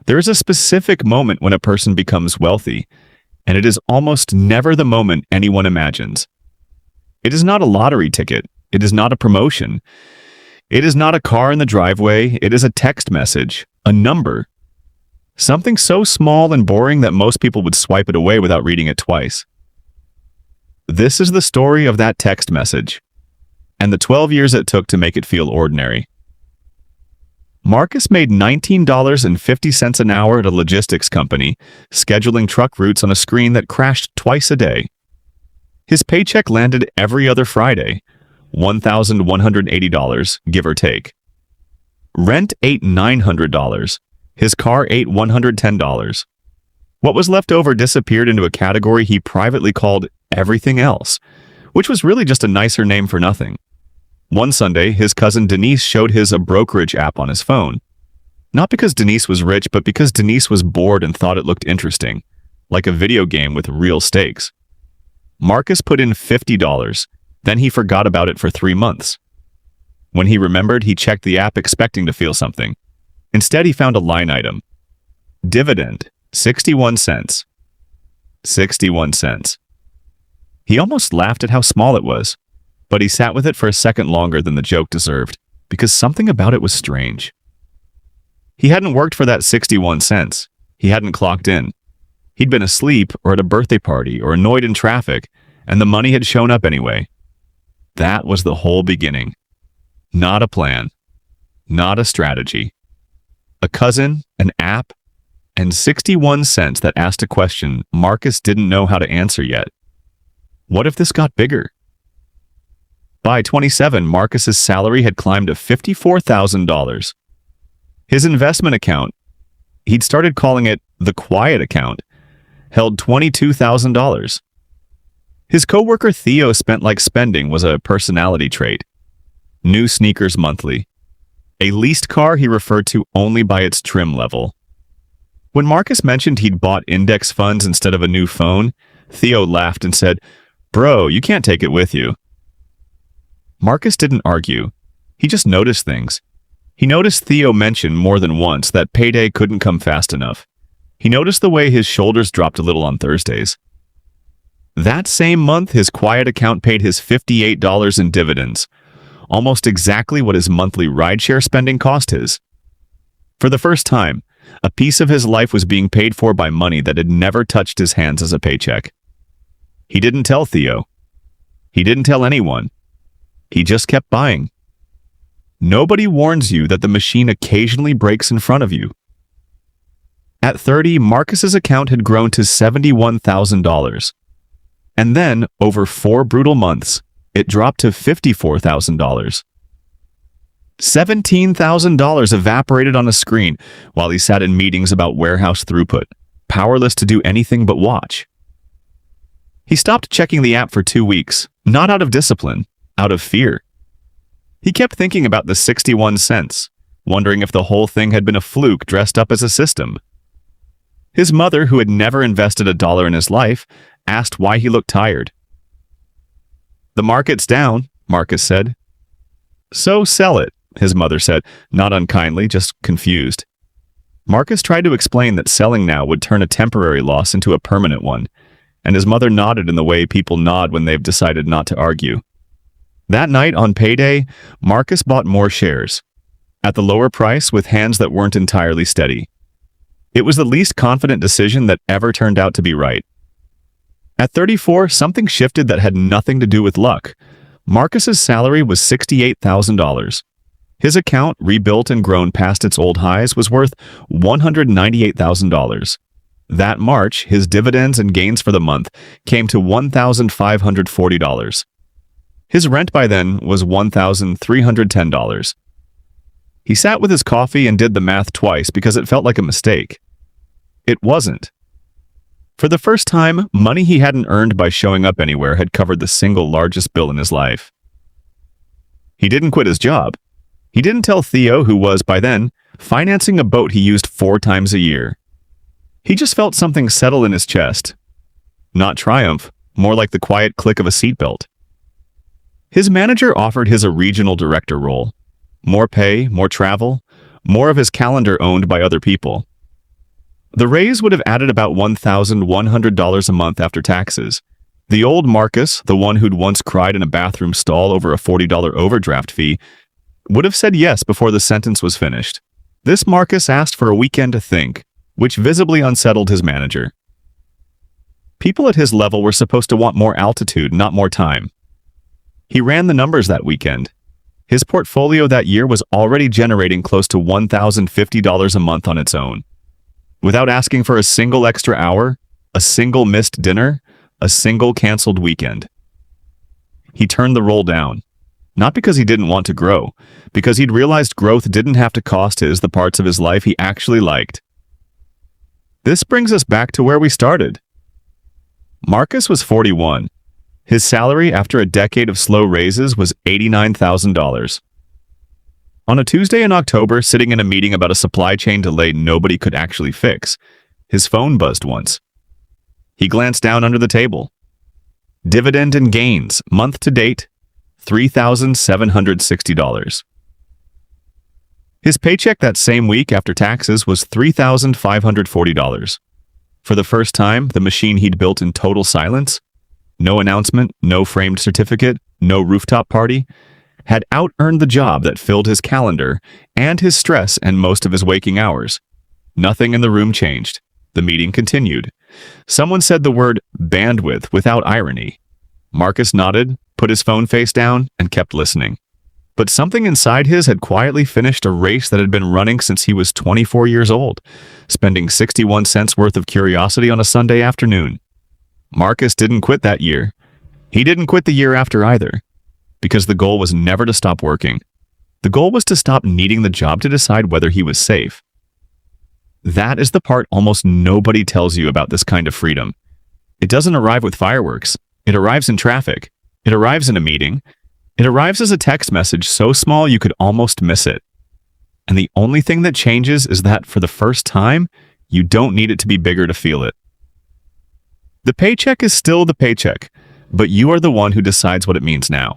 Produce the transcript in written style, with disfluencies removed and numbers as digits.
There is a specific moment when a person becomes wealthy, and it is almost never the moment anyone imagines. It is not a lottery ticket. It is not a promotion. It is not a car in the driveway. It is a text message, a number. Something so small and boring that most people would swipe it away without reading it twice. This is the story of that text message, and the 12 years it took to make it feel ordinary. Marcus made $19.50 an hour at a logistics company, scheduling truck routes on a screen that crashed twice a day. His paycheck landed every other Friday, $1,180, give or take. Rent ate $900. His car ate $110. What was left over disappeared into a category he privately called everything else, which was really just a nicer name for nothing. One Sunday, his cousin Denise showed his a brokerage app on his phone. Not because Denise was rich, but because Denise was bored and thought it looked interesting, like a video game with real stakes. Marcus put in $50, then he forgot about it for 3 months. When he remembered, he checked the app expecting to feel something. Instead, he found a line item. Dividend, 61 cents. 61 cents. He almost laughed at how small it was, but he sat with it for a second longer than the joke deserved, because something about it was strange. He hadn't worked for that 61 cents. He hadn't clocked in. He'd been asleep or at a birthday party or annoyed in traffic, and the money had shown up anyway. That was the whole beginning. Not a plan. Not a strategy. A cousin, an app, and 61 cents that asked a question Marcus didn't know how to answer yet. What if this got bigger? By 27, Marcus's salary had climbed to $54,000. His investment account, he'd started calling it the quiet account, held $22,000. His coworker Theo spent like spending was a personality trait. New sneakers monthly. A leased car he referred to only by its trim level. When Marcus mentioned he'd bought index funds instead of a new phone, Theo laughed and said, "Bro, you can't take it with you." Marcus didn't argue. He just noticed things. He noticed Theo mention more than once that payday couldn't come fast enough. He noticed the way his shoulders dropped a little on Thursdays. That same month, his quiet account paid his $58 in dividends, almost exactly what his monthly rideshare spending cost his. For the first time, a piece of his life was being paid for by money that had never touched his hands as a paycheck. He didn't tell Theo. He didn't tell anyone. He just kept buying. Nobody warns you that the machine occasionally breaks in front of you. At 30, Marcus's account had grown to $71,000. And then, over 4 brutal months, it dropped to $54,000. $17,000 evaporated on a screen while he sat in meetings about warehouse throughput, powerless to do anything but watch. He stopped checking the app for 2 weeks, not out of discipline, out of fear. He kept thinking about the 61 cents, wondering if the whole thing had been a fluke dressed up as a system. His mother, who had never invested $1 in his life, asked why he looked tired. "The market's down," Marcus said. "So sell it," his mother said, not unkindly, just confused. Marcus tried to explain that selling now would turn a temporary loss into a permanent one, and his mother nodded in the way people nod when they've decided not to argue. That night on payday, Marcus bought more shares, at the lower price with hands that weren't entirely steady. It was the least confident decision that ever turned out to be right. At 34, something shifted that had nothing to do with luck. Marcus's salary was $68,000. His account, rebuilt and grown past its old highs, was worth $198,000. That March, his dividends and gains for the month came to $1,540. His rent by then was $1,310. He sat with his coffee and did the math twice because it felt like a mistake. It wasn't. For the first time, money he hadn't earned by showing up anywhere had covered the single largest bill in his life. He didn't quit his job. He didn't tell Theo, who was, by then, financing a boat he used 4 times a year. He just felt something settle in his chest. Not triumph, more like the quiet click of a seatbelt. His manager offered his a regional director role. More pay, more travel, more of his calendar owned by other people. The raise would have added about $1,100 a month after taxes. The old Marcus, the one who'd once cried in a bathroom stall over a $40 overdraft fee, would have said yes before the sentence was finished. This Marcus asked for a weekend to think, which visibly unsettled his manager. People at his level were supposed to want more altitude, not more time. He ran the numbers that weekend. His portfolio that year was already generating close to $1,050 a month on its own. Without asking for a single extra hour, a single missed dinner, a single canceled weekend. He turned the roll down. Not because he didn't want to grow, because he'd realized growth didn't have to cost the parts of his life he actually liked. This brings us back to where we started. Marcus was 41. His salary after a decade of slow raises was $89,000. On a Tuesday in October, sitting in a meeting about a supply chain delay nobody could actually fix, his phone buzzed once. He glanced down under the table. Dividend and gains, month to date, $3,760. His paycheck that same week after taxes was $3,540. For the first time, the machine he'd built in total silence, no announcement, no framed certificate, no rooftop party, had out-earned the job that filled his calendar and his stress and most of his waking hours. Nothing in the room changed. The meeting continued. Someone said the word bandwidth without irony. Marcus nodded, put his phone face down, and kept listening. But something inside his had quietly finished a race that had been running since he was 24 years old, spending 61 cents worth of curiosity on a Sunday afternoon. Marcus didn't quit that year. He didn't quit the year after either, because the goal was never to stop working. The goal was to stop needing the job to decide whether he was safe. That is the part almost nobody tells you about this kind of freedom. It doesn't arrive with fireworks. It arrives in traffic. It arrives in a meeting. It arrives as a text message so small you could almost miss it. And the only thing that changes is that for the first time, you don't need it to be bigger to feel it. The paycheck is still the paycheck, but you are the one who decides what it means now.